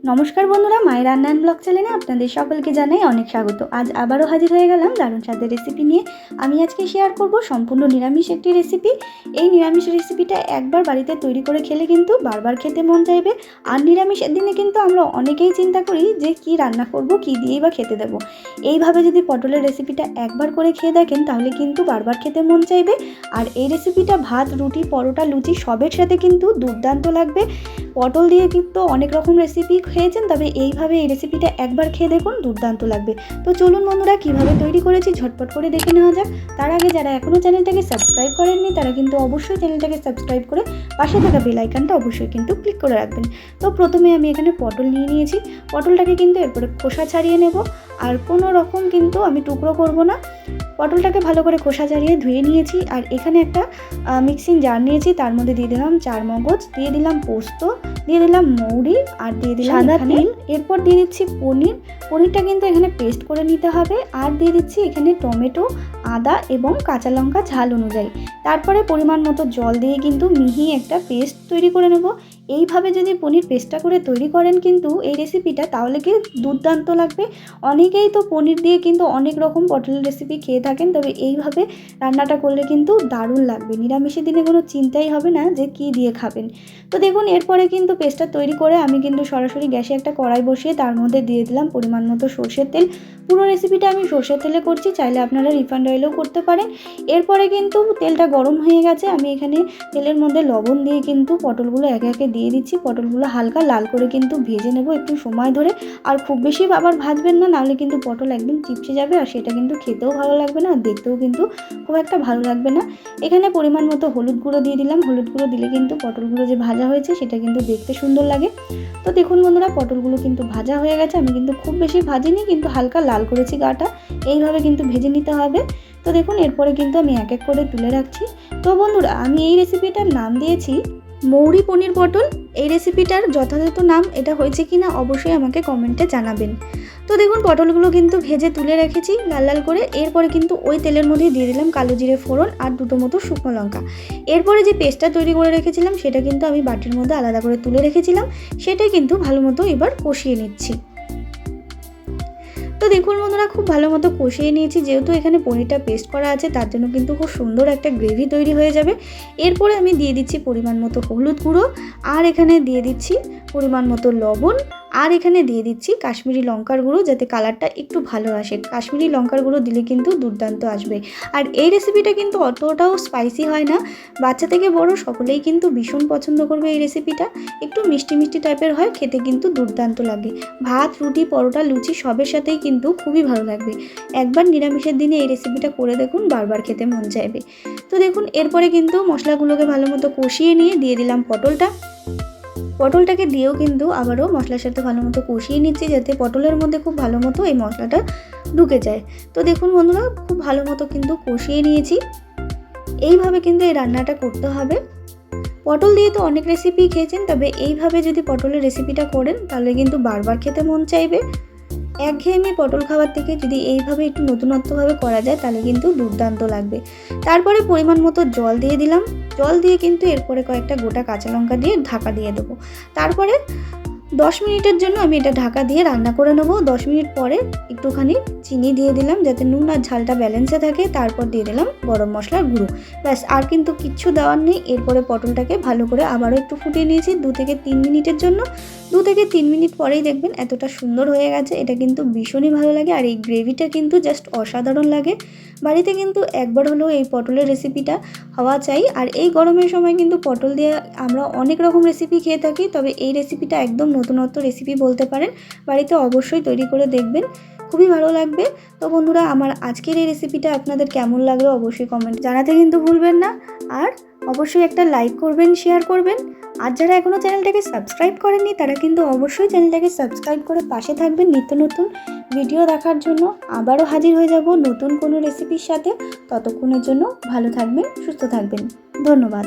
নমস্কার বন্ধুরা, মায়ের রান্না অ্যান্ড ব্লগ চ্যানেলে আপনাদের সকলকে জানাই অনেক স্বাগত। আজ আবারও হাজির হয়ে গেলাম দারুণ স্বাদের রেসিপি নিয়ে। আমি আজকে শেয়ার করব সম্পূর্ণ নিরামিষ একটি রেসিপি। এই নিরামিষ রেসিপিটা একবার বাড়িতে তৈরি করে খেলে কিন্তু বারবার খেতে মন চাইবে। আর নিরামিষের দিনে কিন্তু আমরা অনেকেই চিন্তা করি যে কি রান্না করব, কি দিয়েই বা খেতে দেবো। এইভাবে যদি পটলের রেসিপিটা একবার করে খেয়ে দেখেন তাহলে কিন্তু বারবার খেতে মন চাইবে। আর এই রেসিপিটা ভাত, রুটি, পরোটা, লুচি সবের সাথে কিন্তু দুর্দান্ত লাগবে। পটল দিয়ে কিন্তু অনেক রকম রেসিপি খেয়েছেন, তবে এইভাবে এই রেসিপিটা একবার খেয়ে দেখুন, দুর্দান্ত লাগবে। তো চলুন বন্ধুরা, কিভাবে তৈরি করেছি ঝটপট করে দেখে নেওয়া যাক। তার আগে যারা এখনও চ্যানেলটাকে সাবস্ক্রাইব করেননি তারা কিন্তু অবশ্যই চ্যানেলটাকে সাবস্ক্রাইব করে পাশে থাকা বেল আইকনটা অবশ্যই কিন্তু ক্লিক করে রাখবেন। তো প্রথমে আমি এখানে পটল নিয়ে নিয়েছি। পটলটাকে কিন্তু এরপরে খোসা ছাড়িয়ে নেব, আর কোনো রকম কিন্তু আমি টুকরো করব না। পটলটাকে ভালো করে খোসা ছাড়িয়ে ধুয়ে নিয়েছি। আর এখানে একটা মিক্সিং জার নিয়েছি, তার মধ্যে দিয়ে দিলাম চার মগজ, দিয়ে দিলাম পোস্ত, দিয়ে দিলাম মৌরি, আর দিয়ে দিলাম সাদা তিল। এরপর দিয়ে দিচ্ছি পনিরটা কিন্তু এখানে পেস্ট করে নিতে হবে। আর দিয়ে দিচ্ছি এখানে টমেটো, আদা এবং কাঁচা লঙ্কা ঝাল অনুযায়ী। তারপরে পরিমাণ মতো জল দিয়ে কিন্তু মিহি একটা পেস্ট তৈরি করে নেব। এইভাবে যদি পনির পেস্টটা করে তৈরি করেন কিন্তু এই রেসিপিটা, তাহলে কি দুর্দান্ত লাগবে। অনেকেই তো পনির দিয়ে কিন্তু অনেক রকম পটলের রেসিপি খেয়ে থাকেন, তবে এইভাবে রান্নাটা করলে কিন্তু দারুণ লাগবে। নিরামিষের দিনে কোনো চিন্তাই হবে না যে কি দিয়ে খাবেন। তো দেখুন, এরপরে কিন্তু পেস্টটা তৈরি করে আমি কিন্তু সরাসরি গ্যাসে একটা কড়াই বসিয়ে তার মধ্যে দিয়ে দিলাম পরিমাণ মতো সরষের তেল। পুরো রেসিপিটা আমি সরষের তেলে করছি, চাইলে আপনারা রিফাইন্ড অয়েলেও করতে পারেন। এরপরে কিন্তু তেলটা গরম হয়ে গেছে, আমি এখানে তেলের মধ্যে লবণ দিয়ে কিন্তু পটলগুলো একে একে দিয়ে দিচ্ছি। পটলগুলো হালকা লাল করে কিন্তু ভেজে নেব একটু সময় ধরে। আর খুব বেশি আবার ভাজবেন না, নাহলে কিন্তু পটল একদম চিপসে যাবে, আর সেটা কিন্তু খেতেও ভালো লাগবে না, আর দেখতেও কিন্তু খুব একটা ভালো লাগবে না। এখানে পরিমাণ মতো হলুদ গুঁড়ো দিয়ে দিলাম। হলুদ গুঁড়ো দিলে কিন্তু পটলগুলো যে ভাজা হয়েছে সেটা কিন্তু দেখতে সুন্দর লাগে। তো দেখুন বন্ধুরা, পটলগুলো কিন্তু ভাজা হয়ে গেছে। আমি কিন্তু খুব বেশি ভাজিনি, কিন্তু হালকা লাল করেছি গাটা। এইভাবে কিন্তু ভেজে নিতে হবে। তো দেখুন, এরপরে কিন্তু আমি এক এক করে তুলে রাখছি। তো বন্ধুরা, আমি এই রেসিপিটার নাম দিয়েছি মৌরি পনির পটল। এই রেসিপিটার যথাযথ নাম এটা হয়েছে কি না অবশ্যই আমাকে কমেন্টে জানাবেন। তো দেখুন, পটলগুলো কিন্তু ভেজে তুলে রেখেছি লাল লাল করে। এরপরে কিন্তু ওই তেলের মধ্যে দিয়ে দিলাম কালো জিরে ফোড়ন আর দুটো মতো শুকনো লঙ্কা। এরপরে যে পেস্টটা তৈরি করে রেখেছিলাম সেটা কিন্তু আমি বাটির মধ্যে আলাদা করে তুলে রেখেছিলাম, সেটাই কিন্তু ভালো মতো এবার কষিয়ে নিচ্ছি। তো দেখুন বন্ধুরা, খুব ভালো মতো কষিয়ে নিয়েছি। যেহেতু এখানে পনিরটা পেস্ট করা আছে তার জন্য কিন্তু খুব সুন্দর একটা গ্রেভি তৈরি হয়ে যাবে। এরপরে আমি দিয়ে দিচ্ছি পরিমাণ মতো হলুদ গুঁড়ো, আর এখানে দিয়ে দিচ্ছি পরিমাণ মতো লবণ, আর এখানে দিয়ে দিচ্ছি কাশ্মীরি লঙ্কার গুঁড়ো, যাতে কালারটা একটু ভালো আসে। কাশ্মীরি লঙ্কার গুঁড়ো দিলে কিন্তু দুর্দান্ত আসবে। আর এই রেসিপিটা কিন্তু অতটাও স্পাইসি হয় না, বাচ্চা থেকে বড় সকলেই কিন্তু ভীষণ পছন্দ করবে এই রেসিপিটা। একটু মিষ্টি মিষ্টি টাইপের হয়, খেতে কিন্তু দুর্দান্ত লাগে। ভাত, রুটি, পরোটা, লুচি সবের সাথেই কিন্তু খুবই ভালো লাগবে। একবার নিরামিষের দিনে এই রেসিপিটা করে দেখুন, বারবার খেতে মন চাইবে। তো দেখুন, এরপরে কিন্তু মশলাগুলোকে ভালো মতো কষিয়ে নিয়ে দিয়ে দিলাম পটলটাকে দিয়েও কিন্তু আবারও মশলার সাথে ভালো মতো কষিয়ে নিচ্ছি, যাতে পটলের মধ্যে খুব ভালো মতো এই মশলাটা ঢুকে যায়। তো দেখুন বন্ধুরা, খুব ভালো মতো কিন্তু কষিয়ে নিয়েছি। এইভাবে কিন্তু এই রান্নাটা করতে হবে। পটল দিয়ে তো অনেক রেসিপি খেয়েছেন, তবে এইভাবে যদি পটলের রেসিপিটা করেন তাহলে কিন্তু বারবার খেতে মন চাইবে। একঘেয়েমি পটল খাবার থেকে যদি এইভাবে একটু নতুনত্বভাবে করা যায় তাহলে কিন্তু দুর্দান্ত লাগবে। তারপরে পরিমাণ মতো জল দিয়ে দিলাম। জল দিয়ে কিন্তু এরপরে কয়েকটা গোটা কাঁচা লঙ্কা দিয়ে ঢাকা দিয়ে দেবো। তারপরে 10 মিনিটের জন্য আমি এটা ঢাকা দিয়ে রান্না করে নেবো। 10 মিনিট পরে একটুখানি চিনি দিয়ে দিলাম, যাতে নুন আর ঝালটা ব্যালেন্সে থাকে। তারপর দিয়ে দিলাম গরম মশলার গুঁড়ো। ব্যাস, আর কিন্তু কিচ্ছু দেওয়ার নেই। এরপরে পটলটাকে ভালো করে আবারও একটু ফুটিয়ে নিয়েছি 2 থেকে 3 মিনিটের জন্য। 2 থেকে 3 মিনিট পরেই দেখবেন এতটা সুন্দর হয়ে গেছে। এটা কিন্তু ভীষণই ভালো লাগে, আর এই গ্রেভিটা কিন্তু জাস্ট অসাধারণ লাগে। বাড়িতে কিন্তু একবার হলেও এই পটলের রেসিপিটা হওয়া চাই। আর এই গরমের সময় কিন্তু পটল দিয়ে আমরা অনেক রকম রেসিপি খেয়ে থাকি, তবে এই রেসিপিটা একদম নতুনত্ব রেসিপি বলতে পারেন। বাড়িতে অবশ্যই তৈরি করে দেখবেন, খুবই ভালো লাগবে। তো বন্ধুরা, আমার আজকের এই রেসিপিটা আপনাদের কেমন লাগলো অবশ্যই কমেন্ট জানাতে কিন্তু ভুলবেন না। আর অবশ্যই একটা লাইক করবেন, শেয়ার করবেন। আর যারা এখনও চ্যানেলটাকে সাবস্ক্রাইব করেননি তারা কিন্তু অবশ্যই চ্যানেলটাকে সাবস্ক্রাইব করে পাশে থাকবেন নিত্য নতুন ভিডিও দেখার জন্য। আবারও হাজির হয়ে যাব নতুন কোনো রেসিপির সাথে। ততক্ষণের জন্য ভালো থাকবেন, সুস্থ থাকবেন। ধন্যবাদ।